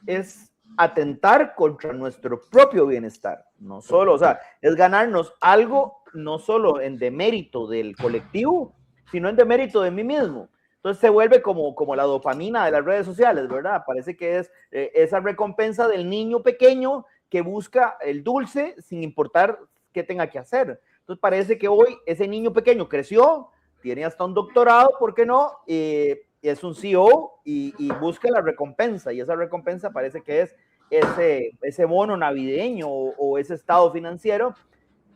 S1: es atentar contra nuestro propio bienestar, no solo, o sea, es ganarnos algo, no solo en demérito del colectivo, sino en demérito de mí mismo. Entonces se vuelve como la dopamina de las redes sociales, ¿verdad? Parece que es esa recompensa del niño pequeño que busca el dulce sin importar qué tenga que hacer. Entonces parece que hoy ese niño pequeño creció, tiene hasta un doctorado, ¿por qué no? Es un CEO y busca la recompensa, y esa recompensa parece que es ese bono navideño o ese estado financiero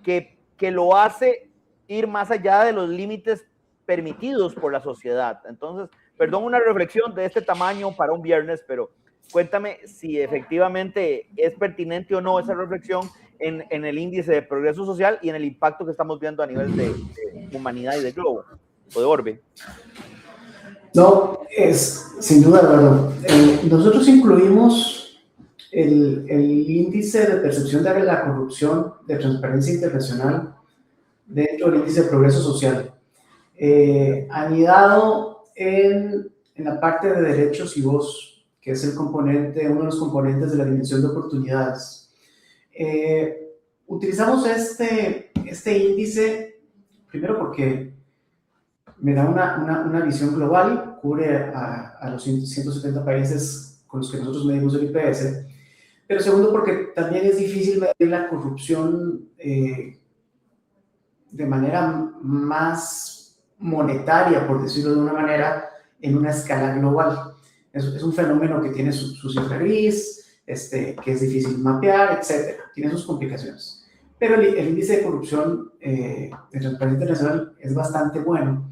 S1: que lo hace ir más allá de los límites permitidos por la sociedad. Entonces, perdón, una reflexión de este tamaño para un viernes, pero cuéntame si efectivamente es pertinente o no esa reflexión en el índice de progreso social y en el impacto que estamos viendo a nivel de humanidad y de globo o de orbe.
S2: No, es sin duda, Eduardo. Nosotros incluimos el índice de percepción de la corrupción de Transparencia Internacional dentro del índice de progreso social. Anidado en la parte de derechos y voz, que es uno de los componentes de la dimensión de oportunidades. Utilizamos este índice primero porque me da una visión global, cubre a los 170 países con los que nosotros medimos el IPS, pero segundo porque también es difícil medir la corrupción de manera más monetaria, por decirlo de una manera, en una escala global. Es un fenómeno que tiene su cifra gris, que es difícil mapear, etc. Tiene sus complicaciones. Pero el índice de corrupción de Transparencia Internacional es bastante bueno,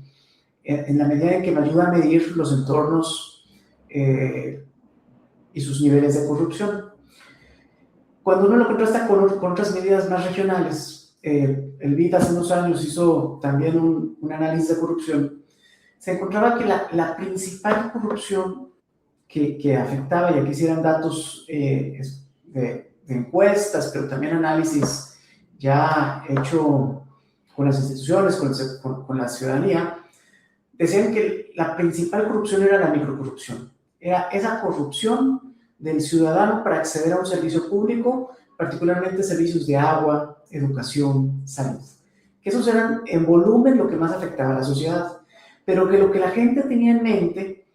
S2: en la medida en que me ayuda a medir los entornos y sus niveles de corrupción. Cuando uno lo contrasta con otras medidas más regionales, el BID hace unos años hizo también un análisis de corrupción, se encontraba que la principal corrupción que afectaba, y aquí hicieran datos de encuestas, pero también análisis ya hecho con las instituciones, con la ciudadanía, decían que la principal corrupción era la microcorrupción. Era esa corrupción del ciudadano para acceder a un servicio público, particularmente servicios de agua, educación, salud. Que esos eran en volumen lo que más afectaba a la sociedad, pero que lo que la gente tenía en mente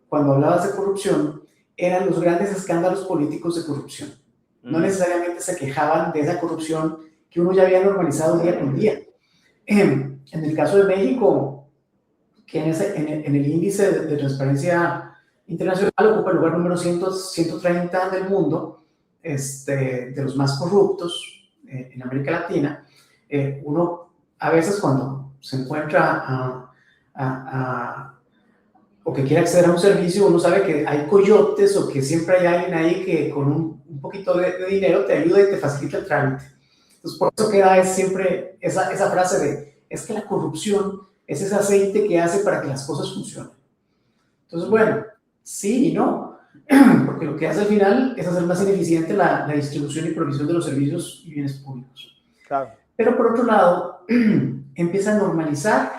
S2: cuando hablabas de corrupción eran los grandes escándalos políticos de corrupción. No necesariamente se quejaban de esa corrupción que uno ya había normalizado día con día. En el caso de México, que en el índice de transparencia internacional ocupa el lugar número 130 del mundo, de los más corruptos en América Latina, uno a veces cuando se encuentra o que quiere acceder a un servicio, uno sabe que hay coyotes o que siempre hay alguien ahí que con un poquito de dinero te ayuda y te facilita el trámite. Entonces, por eso queda siempre esa frase de, es que la corrupción es ese aceite que hace para que las cosas funcionen. Entonces, bueno, sí y no, porque lo que hace al final es hacer más ineficiente la distribución y provisión de los servicios y bienes públicos.
S1: Claro.
S2: Pero por otro lado, empieza a normalizar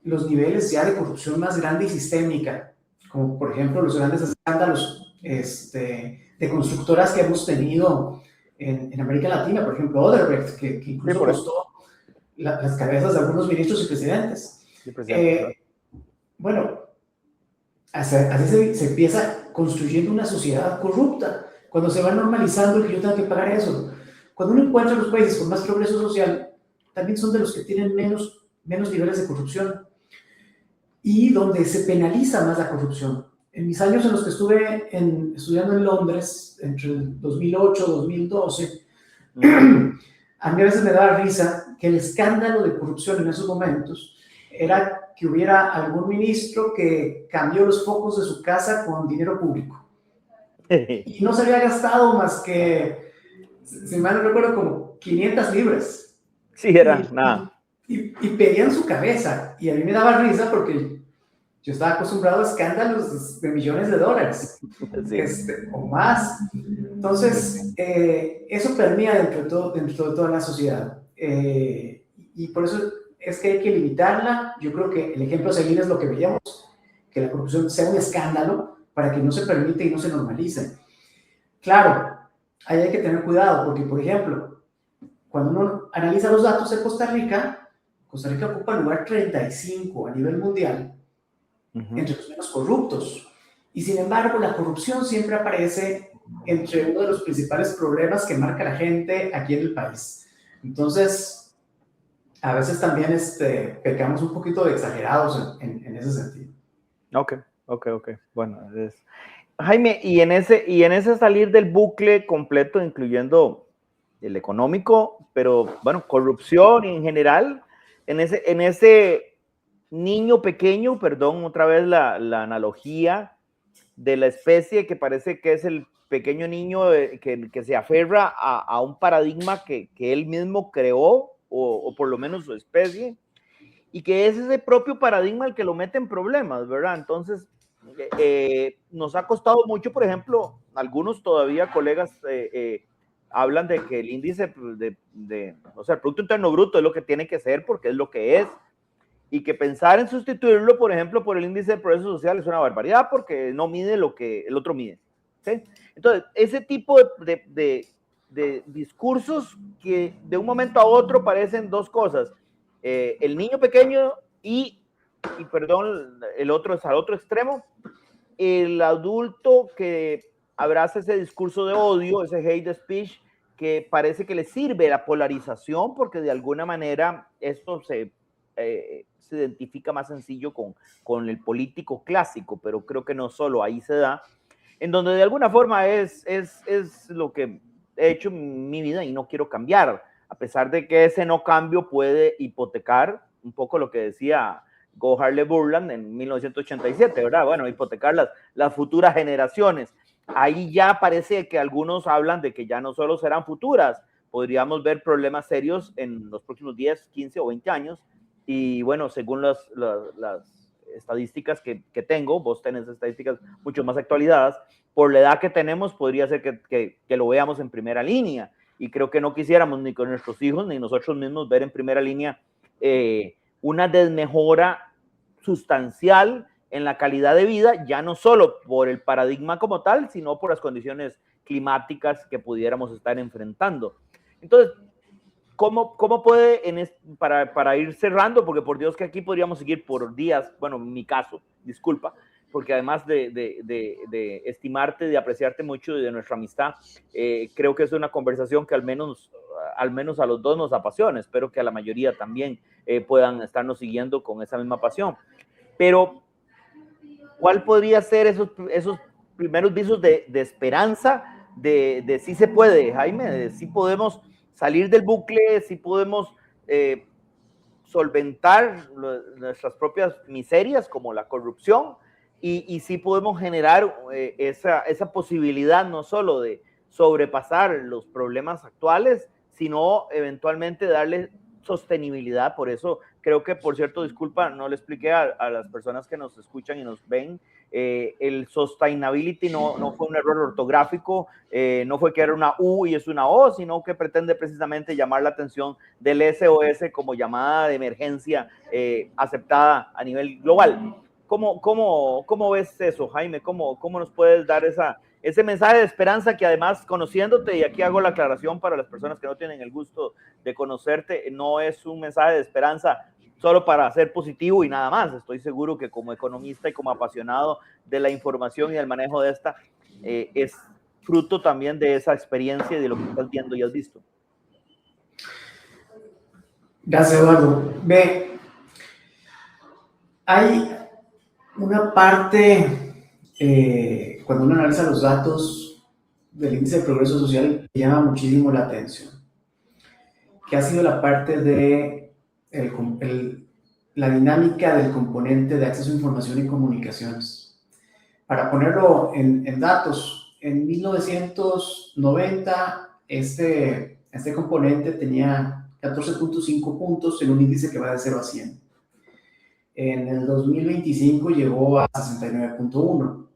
S2: los niveles ya de corrupción más grande y sistémica, como por ejemplo los grandes escándalos de constructoras que hemos tenido en América Latina, por ejemplo Odebrecht, que incluso costó las cabezas de algunos ministros y presidentes. Sí, bueno, así se empieza construyendo una sociedad corrupta, cuando se va normalizando que yo tenga que pagar eso. Cuando uno encuentra los países con más progreso social, también son de los que tienen menos niveles de corrupción y donde se penaliza más la corrupción. En mis años en los que estuve estudiando en Londres, entre el 2008 y 2012, a mí a veces me daba risa que el escándalo de corrupción en esos momentos era que hubiera algún ministro que cambió los focos de su casa con dinero público. Y no se había gastado más que, si mal no recuerdo, como 500 libras.
S1: Sí, era nada.
S2: Y pedían su cabeza. Y a mí me daba risa porque yo estaba acostumbrado a escándalos de millones de dólares. Sí. O más. Entonces, eso permea dentro de toda la sociedad. Y por eso es que hay que limitarla. Yo creo que el ejemplo a seguir es lo que veíamos, que la corrupción sea un escándalo para que no se permite y no se normalice. Claro, ahí hay que tener cuidado, porque, por ejemplo, cuando uno analiza los datos de Costa Rica ocupa el lugar 35 a nivel mundial entre los menos corruptos. Y sin embargo, la corrupción siempre aparece entre uno de los principales problemas que marca la gente aquí en el país. Entonces, a veces también pecamos un poquito de exagerados en ese sentido.
S1: Ok. Bueno, Jaime, y en ese salir del bucle completo, incluyendo el económico, pero bueno, corrupción en general, en ese niño pequeño, perdón, otra vez la analogía de la especie que parece que es el pequeño niño que se aferra a un paradigma que él mismo creó, o por lo menos su especie, y que es ese propio paradigma el que lo mete en problemas, ¿verdad? Entonces, nos ha costado mucho, por ejemplo, algunos todavía colegas hablan de que el índice o sea, el Producto Interno Bruto es lo que tiene que ser porque es lo que es, y que pensar en sustituirlo, por ejemplo, por el índice de progreso social es una barbaridad porque no mide lo que el otro mide, ¿sí? Entonces, ese tipo de discursos que de un momento a otro parecen dos cosas, el niño pequeño y perdón, el otro es al otro extremo, el adulto que abraza ese discurso de odio, ese hate speech, que parece que le sirve la polarización porque de alguna manera esto se identifica más sencillo con el político clásico, pero creo que no solo ahí se da, en donde de alguna forma es lo que he hecho en mi vida y no quiero cambiar, a pesar de que ese no cambio puede hipotecar un poco lo que decía Go Harley Burland en 1987, ¿verdad? Bueno, hipotecar las futuras generaciones. Ahí ya parece que algunos hablan de que ya no solo serán futuras, podríamos ver problemas serios en los próximos 10, 15 o 20 años. Y bueno, según las estadísticas que tengo, vos tenés estadísticas mucho más actualizadas, por la edad que tenemos podría ser que lo veamos en primera línea, y creo que no quisiéramos ni con nuestros hijos ni nosotros mismos ver en primera línea una desmejora sustancial en la calidad de vida, ya no solo por el paradigma como tal, sino por las condiciones climáticas que pudiéramos estar enfrentando. Entonces, ¿cómo puede, para ir cerrando, porque por Dios que aquí podríamos seguir por días, bueno, en mi caso, disculpa, porque además de estimarte, de apreciarte mucho y de nuestra amistad, creo que es una conversación que al menos a los dos nos apasiona, espero que a la mayoría también puedan estarnos siguiendo con esa misma pasión. Pero, ¿cuál podría ser esos primeros visos de esperanza, de sí se puede, Jaime, de sí podemos salir del bucle, sí podemos solventar nuestras propias miserias como la corrupción, y sí podemos generar esa posibilidad no solo de sobrepasar los problemas actuales, sino eventualmente darle sostenibilidad? Por eso creo que, por cierto, disculpa, no le expliqué a las personas que nos escuchan y nos ven, el sustainability no fue un error ortográfico, no fue que era una U y es una O, sino que pretende precisamente llamar la atención del SOS como llamada de emergencia aceptada a nivel global. ¿Cómo ves eso, Jaime? ¿Cómo nos puedes dar ese mensaje de esperanza que, además, conociéndote, y aquí hago la aclaración para las personas que no tienen el gusto de conocerte, no es un mensaje de esperanza solo para ser positivo y nada más? Estoy seguro que como economista y como apasionado de la información y del manejo de esta, es fruto también de esa experiencia y de lo que estás viendo y has visto.
S2: Gracias, Eduardo. Hay una parte, cuando uno analiza los datos del índice de progreso social, que llama muchísimo la atención, que ha sido la parte de la dinámica del componente de acceso a información y comunicaciones. Para ponerlo en datos, en 1990 este componente tenía 14.5 puntos en un índice que va de 0 a 100. En el 2025 llegó a 69.1,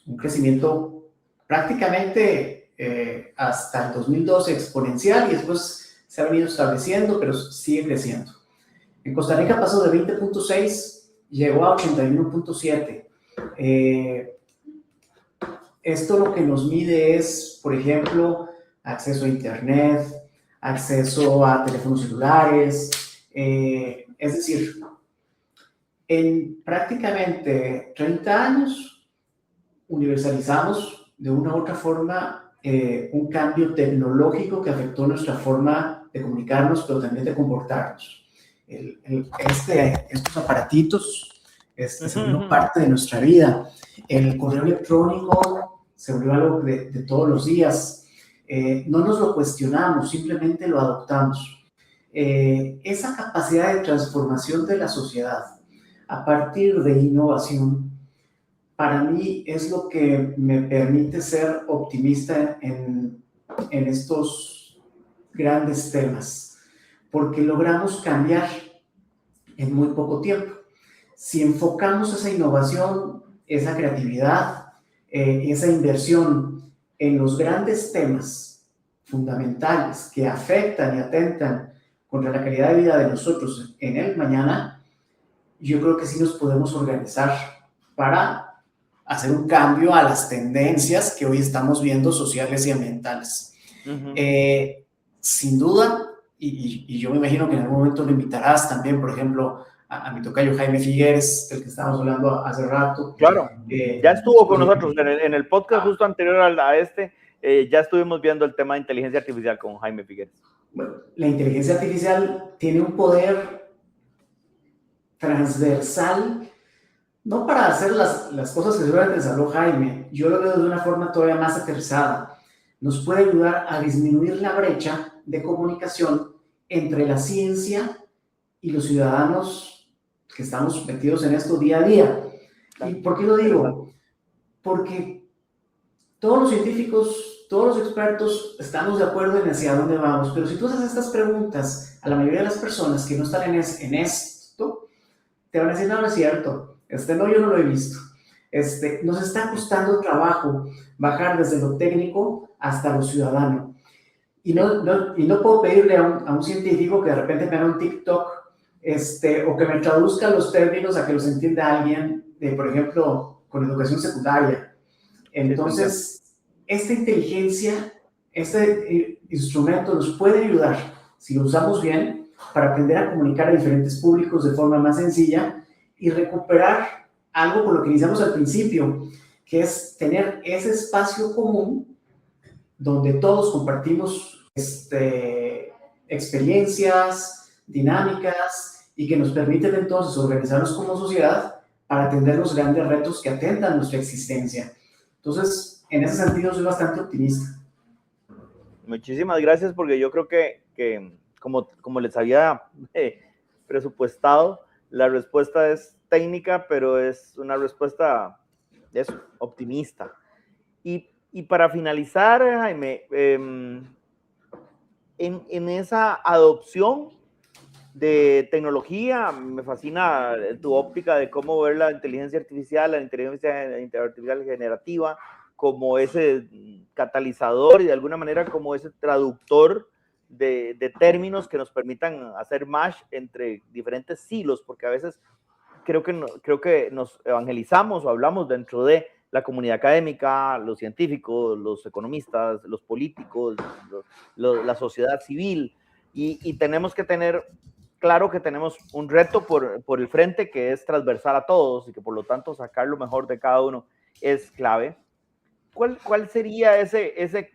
S2: un crecimiento prácticamente hasta el 2012 exponencial, y después se ha venido estableciendo, pero sigue creciendo. En Costa Rica pasó de 20.6, llegó a 81.7. Esto lo que nos mide es, por ejemplo, acceso a internet, acceso a teléfonos celulares, es decir, en prácticamente 30 años universalizamos de una u otra forma un cambio tecnológico que afectó nuestra forma de comunicarnos, pero también de comportarnos. Estos aparatitos se volvieron parte de nuestra vida. El correo electrónico se volvió algo de todos los días. No nos lo cuestionamos, simplemente lo adoptamos. Esa capacidad de transformación de la sociedad a partir de innovación, para mí es lo que me permite ser optimista en estos grandes temas, porque logramos cambiar en muy poco tiempo. Si enfocamos esa innovación, esa creatividad, esa inversión en los grandes temas fundamentales que afectan y atentan contra la calidad de vida de nosotros en el mañana, yo creo que sí nos podemos organizar para hacer un cambio a las tendencias que hoy estamos viendo, sociales y ambientales. Sin duda, y yo me imagino que en algún momento lo invitarás también, por ejemplo, a mi tocayo Jaime Figueres, del que estábamos hablando hace rato.
S1: Claro, ya estuvo con nosotros en el podcast justo anterior a este, ya estuvimos viendo el tema de inteligencia artificial con Jaime Figueres.
S2: Bueno, la inteligencia artificial tiene un poder transversal, no para hacer las cosas que seguramente habló Jaime, yo lo veo de una forma todavía más aterrizada. Nos puede ayudar a disminuir la brecha de comunicación entre la ciencia y los ciudadanos que estamos metidos en esto día a día. ¿Y por qué lo digo? Porque todos los científicos, todos los expertos estamos de acuerdo en hacia dónde vamos, pero si tú haces estas preguntas a la mayoría de las personas que no están en esto, te van a decir, no, no es cierto, No, yo no lo he visto. Nos está costando trabajo bajar desde lo técnico hasta lo ciudadano. Y no puedo pedirle a un científico que de repente me haga un TikTok o que me traduzca los términos a que los entienda alguien, por ejemplo, con educación secundaria. Entonces, esta inteligencia, este instrumento nos puede ayudar, si lo usamos bien, para aprender a comunicar a diferentes públicos de forma más sencilla y recuperar algo por lo que iniciamos al principio, que es tener ese espacio común donde todos compartimos experiencias, dinámicas, y que nos permiten entonces organizarnos como sociedad para atender los grandes retos que atentan nuestra existencia. Entonces, en ese sentido, soy bastante optimista.
S1: Muchísimas gracias, porque yo creo que como les había presupuestado, la respuesta es técnica, pero es una respuesta optimista. Y para finalizar, Jaime, en esa adopción de tecnología, me fascina tu óptica de cómo ver la inteligencia artificial generativa como ese catalizador y de alguna manera como ese traductor de términos que nos permitan hacer match entre diferentes silos, porque a veces creo que nos evangelizamos o hablamos dentro de la comunidad académica, los científicos, los economistas, los políticos, la sociedad civil, y tenemos que tener claro que tenemos un reto por el frente que es transversal a todos y que por lo tanto sacar lo mejor de cada uno es clave. ¿Cuál sería ese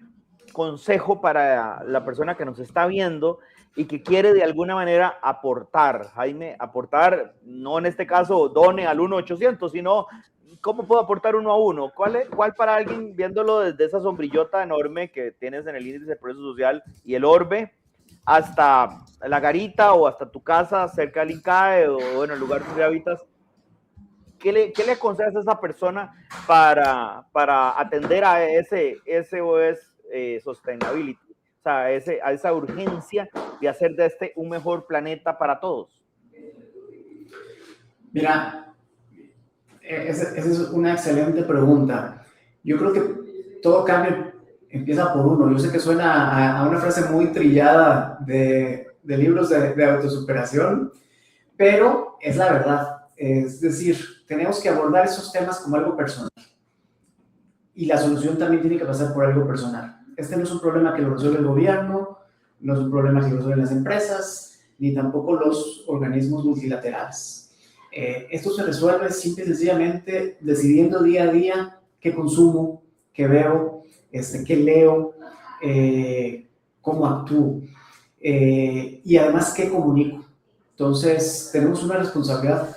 S1: consejo para la persona que nos está viendo y que quiere de alguna manera aportar, Jaime? Aportar, no en este caso done al 1-800, sino ¿cómo puedo aportar uno a uno? ¿Cuál para alguien viéndolo desde esa sombrillota enorme que tienes en el índice de progreso social y el orbe, hasta la garita o hasta tu casa cerca del INCAE o en el lugar donde habitas? ¿Qué le aconsejas a esa persona para atender a ese SOS Sustainability? O sea, a esa urgencia de hacer de un mejor planeta para todos.
S2: Mira, esa es una excelente pregunta. Yo creo que todo cambio empieza por uno. Yo sé que suena a una frase muy trillada de libros de autosuperación, pero es la verdad. Es decir, tenemos que abordar esos temas como algo personal. Y la solución también tiene que pasar por algo personal. Este no es un problema que lo resuelve el gobierno, no es un problema que lo resuelven las empresas, ni tampoco los organismos multilaterales. Esto se resuelve simple y sencillamente decidiendo día a día qué consumo, qué veo, qué leo, cómo actúo y además qué comunico. Entonces, tenemos una responsabilidad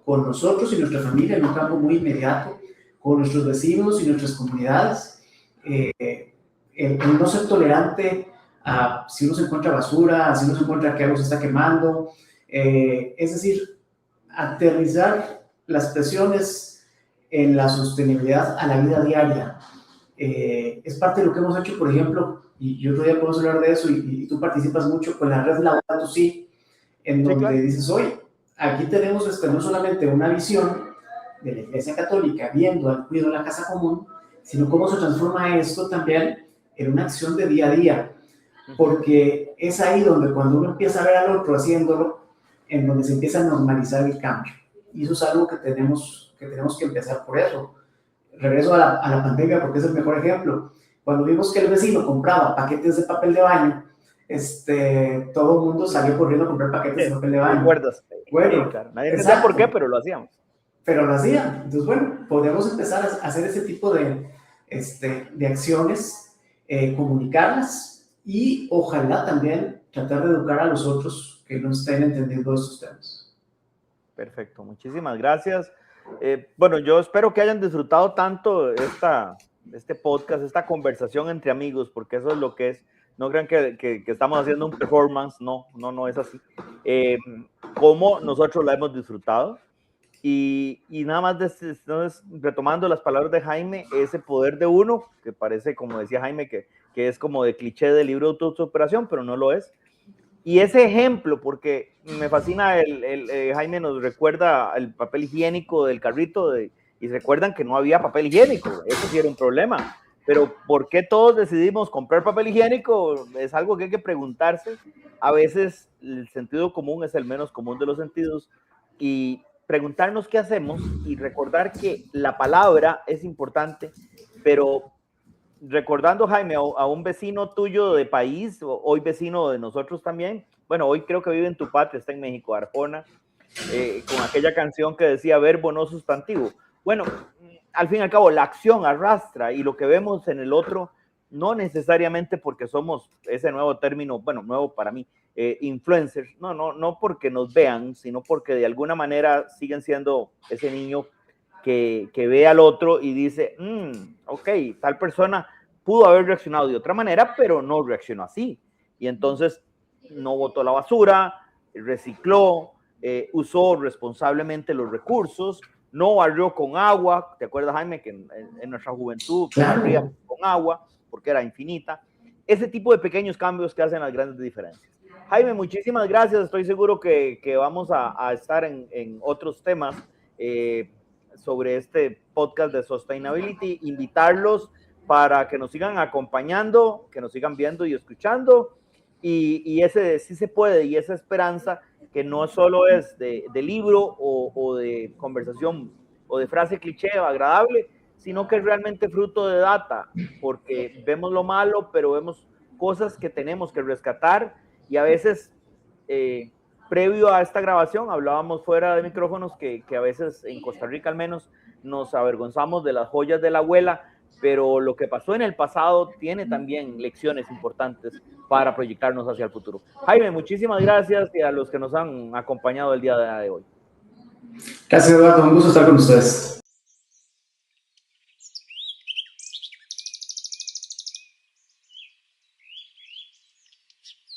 S2: con nosotros y nuestra familia en un campo muy inmediato, con nuestros vecinos y nuestras comunidades, el no ser tolerante a si uno se encuentra basura, si uno se encuentra que algo se está quemando, es decir, aterrizar las presiones en la sostenibilidad a la vida diaria. Es parte de lo que hemos hecho, por ejemplo, y otro día podemos hablar de eso, y tú participas mucho con la red Laudato Si, en donde claro, dices, oye, aquí tenemos no solamente una visión de la Iglesia Católica viendo al cuidado de la casa común, sino cómo se transforma esto también en una acción de día a día, porque es ahí donde cuando uno empieza a ver al otro haciéndolo, en donde se empieza a normalizar el cambio, y eso es algo que tenemos que empezar por eso. Regreso a la pandemia porque es el mejor ejemplo. Cuando vimos que el vecino compraba paquetes de papel de baño, todo el mundo salió corriendo a comprar paquetes de papel de baño.
S1: ¿Recuerdas? Bueno, sí, claro. Nadie sabía por qué, pero lo hacíamos.
S2: Pero lo hacían. Entonces, bueno, podemos empezar a hacer ese tipo de acciones, comunicarlas y ojalá también tratar de educar a los otros que no estén entendiendo esos temas.
S1: Perfecto, muchísimas gracias. Bueno, yo espero que hayan disfrutado tanto este podcast, esta conversación entre amigos, porque eso es lo que es. No crean que estamos haciendo un performance, no es así. Como nosotros la hemos disfrutado. Y nada más retomando las palabras de Jaime, ese poder de uno, que parece, como decía Jaime, que es como de cliché del libro de autosuperación, pero no lo es. Y ese ejemplo, porque me fascina, Jaime nos recuerda el papel higiénico del carrito y recuerdan que no había papel higiénico, eso sí era un problema. Pero ¿por qué todos decidimos comprar papel higiénico? Es algo que hay que preguntarse. A veces el sentido común es el menos común de los sentidos y preguntarnos qué hacemos y recordar que la palabra es importante, pero recordando, Jaime, a un vecino tuyo de país, hoy vecino de nosotros también, bueno, hoy creo que vive en tu patria, está en México, Arjona, con aquella canción que decía verbo no sustantivo. Bueno, al fin y al cabo, la acción arrastra y lo que vemos en el otro, no necesariamente porque somos ese nuevo término, bueno, nuevo para mí, influencers, no porque nos vean, sino porque de alguna manera siguen siendo ese niño que ve al otro y dice, ok, tal persona pudo haber reaccionado de otra manera, pero no reaccionó así. Y entonces no botó la basura, recicló, usó responsablemente los recursos, no barrió con agua. ¿Te acuerdas, Jaime, que en nuestra juventud barríamos con agua porque era infinita? Ese tipo de pequeños cambios que hacen las grandes diferencias. Jaime, muchísimas gracias. Estoy seguro que vamos a estar en otros temas sobre este podcast de Sustainability, invitarlos para que nos sigan acompañando, que nos sigan viendo y escuchando, y ese sí se puede, y esa esperanza que no solo es de libro o de conversación o de frase cliché agradable, sino que es realmente fruto de data, porque vemos lo malo, pero vemos cosas que tenemos que rescatar, y a veces previo a esta grabación hablábamos fuera de micrófonos que a veces en Costa Rica al menos nos avergonzamos de las joyas de la abuela, pero lo que pasó en el pasado tiene también lecciones importantes para proyectarnos hacia el futuro. Jaime, muchísimas gracias y a los que nos han acompañado el día de hoy.
S2: Gracias, Eduardo, un gusto estar con ustedes.